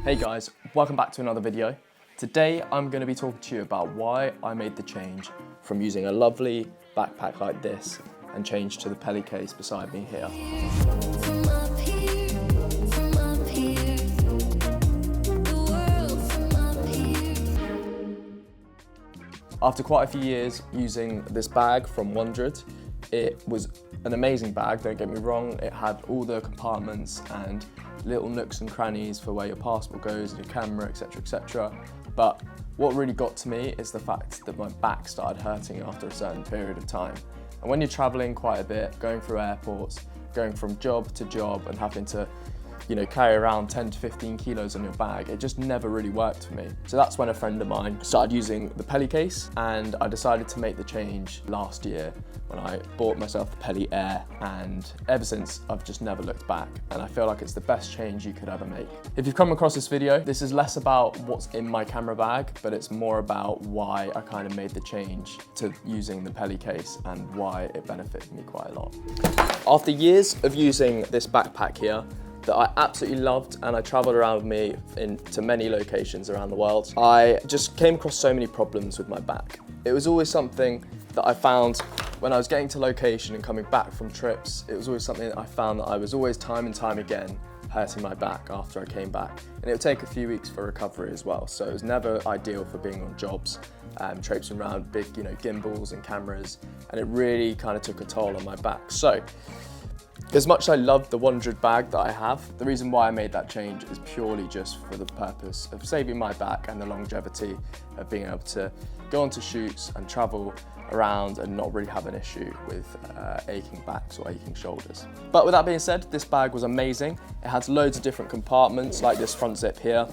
Hey guys, welcome back to another video. Today I'm going to be talking to you about why I made the change from using a lovely backpack like this and change to the Peli Case beside me here. After quite a few years using this bag from WANDRD, it was an amazing bag, don't get me wrong. It had all the compartments and little nooks and crannies for where your passport goes and your camera, etc, etc. But what really got to me is the fact that my back started hurting after a certain period of time. And when you're traveling quite a bit, going through airports, going from job to job and having to carry around 10 to 15 kilos on your bag, it just never really worked for me. So that's when a friend of mine started using the Peli Case, and I decided to make the change last year when I bought myself the Peli Air, and ever since I've just never looked back, and I feel like it's the best change you could ever make. If you've come across this video, this is less about what's in my camera bag, but it's more about why I kind of made the change to using the Peli Case and why it benefited me quite a lot. After years of using this backpack here, that I absolutely loved, and I traveled around with me to many locations around the world, I just came across so many problems with my back. It was always something that I found when I was getting to location and coming back from trips. It was always something that I found that I was always time and time again hurting my back after I came back. And it would take a few weeks for recovery as well. So it was never ideal for being on jobs, traipsing around big gimbals and cameras, and it really kind of took a toll on my back. So as much as I love the WANDRD bag that I have, the reason why I made that change is purely just for the purpose of saving my back and the longevity of being able to go onto shoots and travel around and not really have an issue with aching backs or aching shoulders. But with that being said, this bag was amazing. It has loads of different compartments, like this front zip here,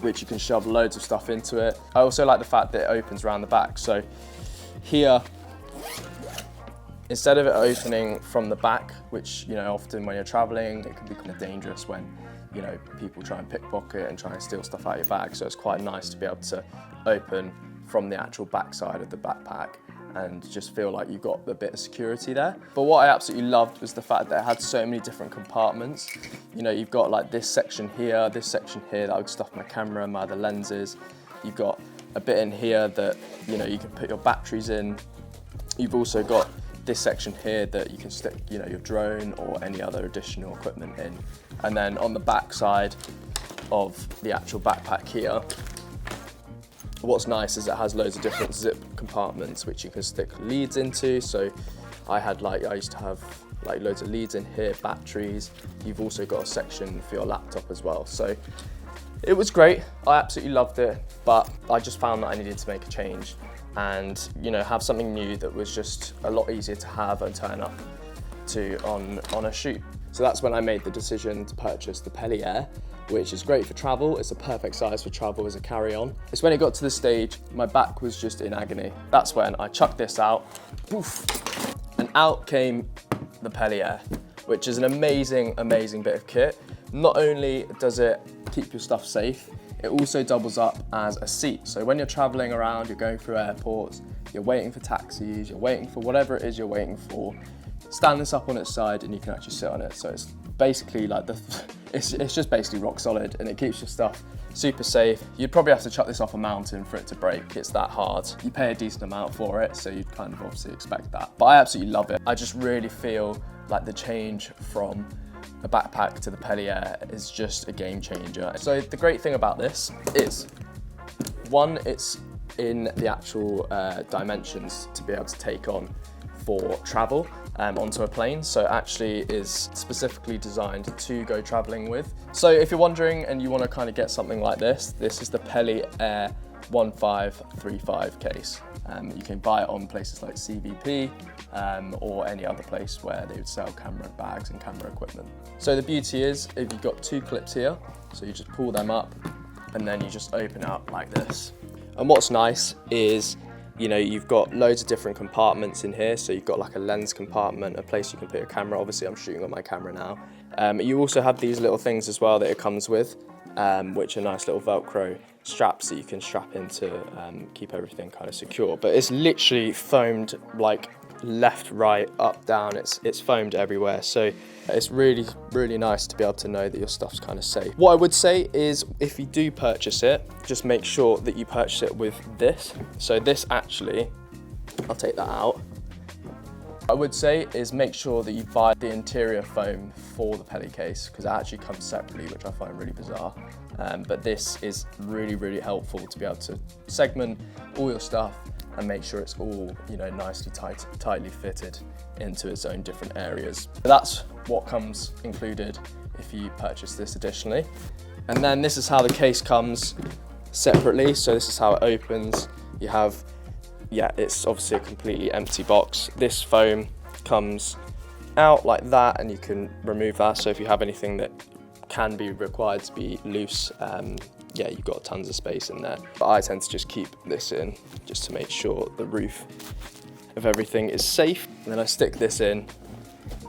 which you can shove loads of stuff into it. I also like the fact that it opens around the back. So here, instead of it opening from the back, which often when you're traveling, it can be kind of dangerous when people try and pickpocket and try and steal stuff out of your bag. So it's quite nice to be able to open from the actual back side of the backpack and just feel like you've got a bit of security there. But what I absolutely loved was the fact that it had so many different compartments. You've got like this section here that I would stuff my camera and my other lenses. You've got a bit in here that you can put your batteries in. You've also got this section here that you can stick your drone or any other additional equipment in. And then on the back side of the actual backpack here, what's nice is it has loads of different zip compartments which you can stick leads into. So I used to have loads of leads in here, batteries. You've also got a section for your laptop as well. So it was great, I absolutely loved it, but I just found that I needed to make a change and have something new that was just a lot easier to have and turn up to on a shoot. So that's when I made the decision to purchase the Peli Air, which is great for travel. It's a perfect size for travel as a carry-on. It's when it got to the stage, my back was just in agony. That's when I chucked this out, poof, and out came the Peli Air, which is an amazing, amazing bit of kit. Not only does it keep your stuff safe, it also doubles up as a seat. So when you're traveling around, you're going through airports, you're waiting for taxis, you're waiting for whatever it is you're waiting for, stand this up on its side and you can actually sit on it. So it's basically like it's just basically rock solid, and it keeps your stuff super safe. You'd probably have to chuck this off a mountain for it to break. It's that hard. You pay a decent amount for it, so you'd kind of obviously expect that. But I absolutely love it. I just really feel like the change from a backpack to the Peli Air is just a game changer. So the great thing about this is, one, it's in the actual dimensions to be able to take on for travel onto a plane. So it actually is specifically designed to go traveling with. So if you're wondering and you want to kind of get something like this is the Peli Air 1535 case. You can buy it on places like CVP or any other place where they would sell camera bags and camera equipment. So the beauty is, if you've got two clips here, so you just pull them up and then you just open it up like this. And what's nice is, you've got loads of different compartments in here. So you've got like a lens compartment, a place you can put your camera. Obviously I'm shooting on my camera now. You also have these little things as well that it comes with, which are nice little Velcro straps that you can strap in to keep everything kind of secure. But it's literally foamed like left, right, up, down. It's foamed everywhere. So it's really, really nice to be able to know that your stuff's kind of safe. What I would say is if you do purchase it, just make sure that you purchase it with this. So this actually, I'll take that out. What I would say is make sure that you buy the interior foam for the Peli Case, because it actually comes separately, which I find really bizarre. But this is really, really helpful to be able to segment all your stuff and make sure it's all, you know, nicely tightly fitted into its own different areas. But that's what comes included if you purchase this additionally. And then this is how the case comes separately. So this is how it opens. You have, yeah, it's obviously a completely empty box. This foam comes out like that, and you can remove that. So if you have anything that can be required to be loose, yeah, you've got tons of space in there. But I tend to just keep this in just to make sure the roof of everything is safe. And then I stick this in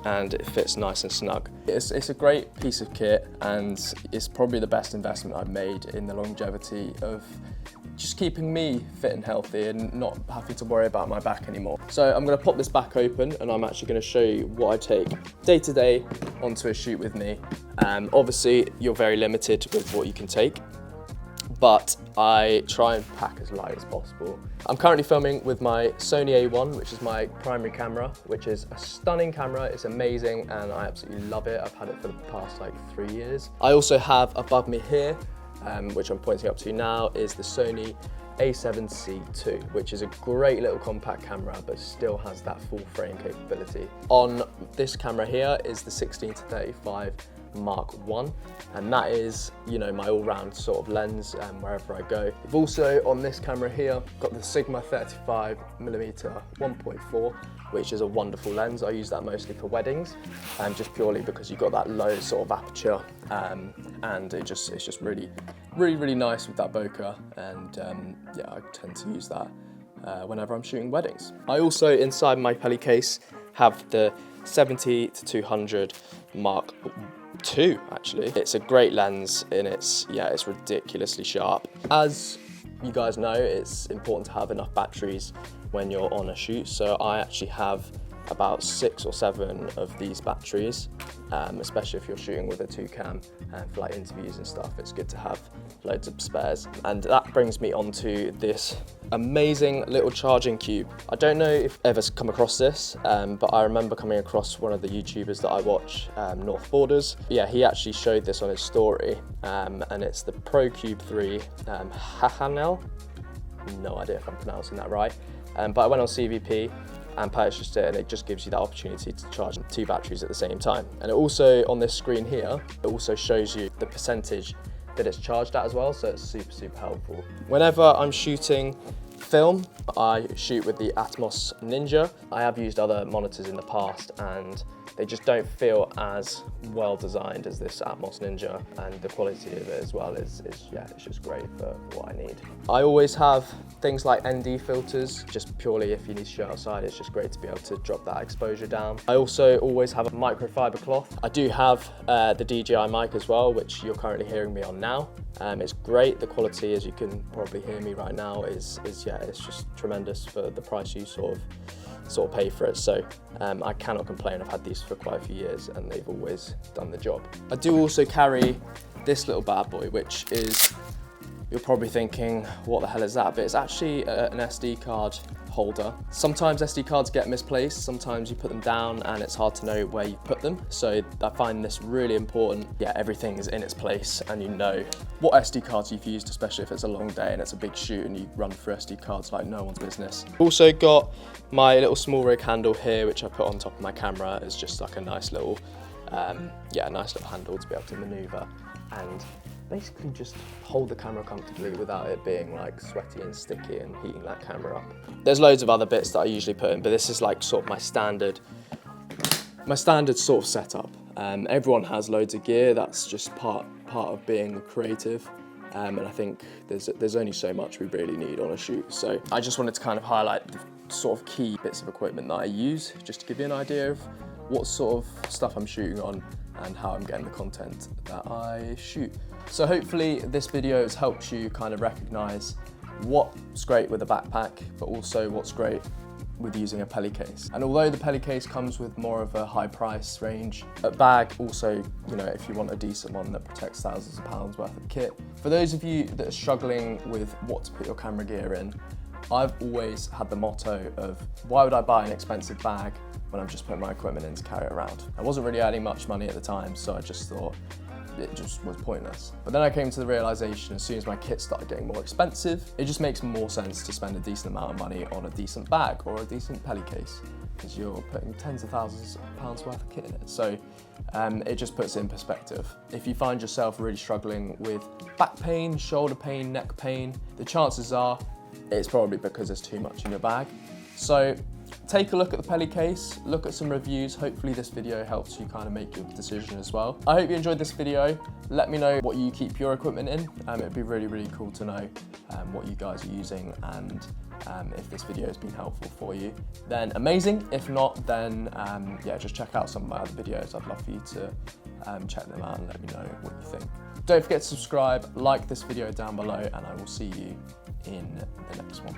and it fits nice and snug. It's a great piece of kit, and it's probably the best investment I've made in the longevity of just keeping me fit and healthy and not having to worry about my back anymore. So I'm gonna pop this back open, and I'm actually gonna show you what I take day to day onto a shoot with me. Obviously, you're very limited with what you can take, but I try and pack as light as possible. I'm currently filming with my Sony A1, which is my primary camera, which is a stunning camera. It's amazing, and I absolutely love it. I've had it for the past like 3 years. I also have above me here, which I'm pointing up to now, is the Sony A7C II, which is a great little compact camera, but still has that full frame capability. On this camera here is the 16-35 Mark I, and that is, you know, my all-round sort of lens wherever I go. I've also, on this camera here, got the Sigma 35mm 1.4, which is a wonderful lens. I use that mostly for weddings, just purely because you've got that low sort of aperture, and it's just really, really, really nice with that bokeh, and yeah, I tend to use that whenever I'm shooting weddings. I also, inside my Peli Case, have the 70-200 Mark II, actually. It's a great lens, and it's ridiculously sharp. As you guys know, it's important to have enough batteries when you're on a shoot, so I actually have about 6 or 7 of these batteries, especially if you're shooting with a 2-cam and for like interviews and stuff. It's good to have loads of spares. And that brings me on to this amazing little charging cube. I don't know if you've ever come across this, but I remember coming across one of the YouTubers that I watch, North Borders. Yeah, he actually showed this on his story, and it's the Pro Cube 3 Hahanel. No idea if I'm pronouncing that right, but I went on CVP and purchased it, and it just gives you that opportunity to charge 2 batteries at the same time. And it also, on this screen here, it also shows you the percentage that it's charged at as well, so it's super, super helpful. Whenever I'm shooting film, I shoot with the Atmos Ninja. I have used other monitors in the past, and they just don't feel as well designed as this Atmos Ninja, and the quality of it as well is yeah, it's just great for what I need. I always have things like ND filters, just purely if you need to shoot outside, it's just great to be able to drop that exposure down. I also always have a microfiber cloth. I do have the DJI mic as well, which you're currently hearing me on now. It's great. The quality, as you can probably hear me right now, is yeah, it's just tremendous for the price you sort of pay for it. So I cannot complain. I've had these for quite a few years, and they've always done the job. I do also carry this little bad boy, which is, you're probably thinking, what the hell is that? But it's actually an SD card holder. Sometimes SD cards get misplaced, sometimes you put them down and it's hard to know where you put them. So I find this really important. Yeah, everything is in its place, and you know what SD cards you've used, especially if it's a long day and it's a big shoot and you run through SD cards like no one's business. Also got my little small rig handle here, which I put on top of my camera as just like a nice little, yeah, a nice little handle to be able to maneuver and basically just hold the camera comfortably without it being like sweaty and sticky and heating that camera up. There's loads of other bits that I usually put in, but this is like sort of my standard sort of setup. Everyone has loads of gear. That's just part of being creative. And I think there's only so much we really need on a shoot. So I just wanted to kind of highlight the sort of key bits of equipment that I use, just to give you an idea of what sort of stuff I'm shooting on and how I'm getting the content that I shoot. So hopefully this video has helped you kind of recognize what's great with a backpack, but also what's great with using a Peli Case. And although the Peli Case comes with more of a high price range, a bag also, you know, if you want a decent one that protects thousands of pounds worth of kit. For those of you that are struggling with what to put your camera gear in, I've always had the motto of, why would I buy an expensive bag when I'm just putting my equipment in to carry it around? I wasn't really earning much money at the time, so I just thought it just was pointless. But then I came to the realization, as soon as my kit started getting more expensive, it just makes more sense to spend a decent amount of money on a decent bag or a decent Peli Case, because you're putting tens of thousands of pounds worth of kit in it. So it just puts it in perspective. If you find yourself really struggling with back pain, shoulder pain, neck pain, the chances are it's probably because there's too much in your bag. So take a look at the Peli Case, look at some reviews. Hopefully this video helps you kind of make your decision as well. I hope you enjoyed this video. Let me know what you keep your equipment in. It'd be really, really cool to know what you guys are using, and if this video has been helpful for you, then amazing. If not, then yeah, just check out some of my other videos. I'd love for you to check them out and let me know what you think. Don't forget to subscribe, like this video down below, and I will see you in the next one.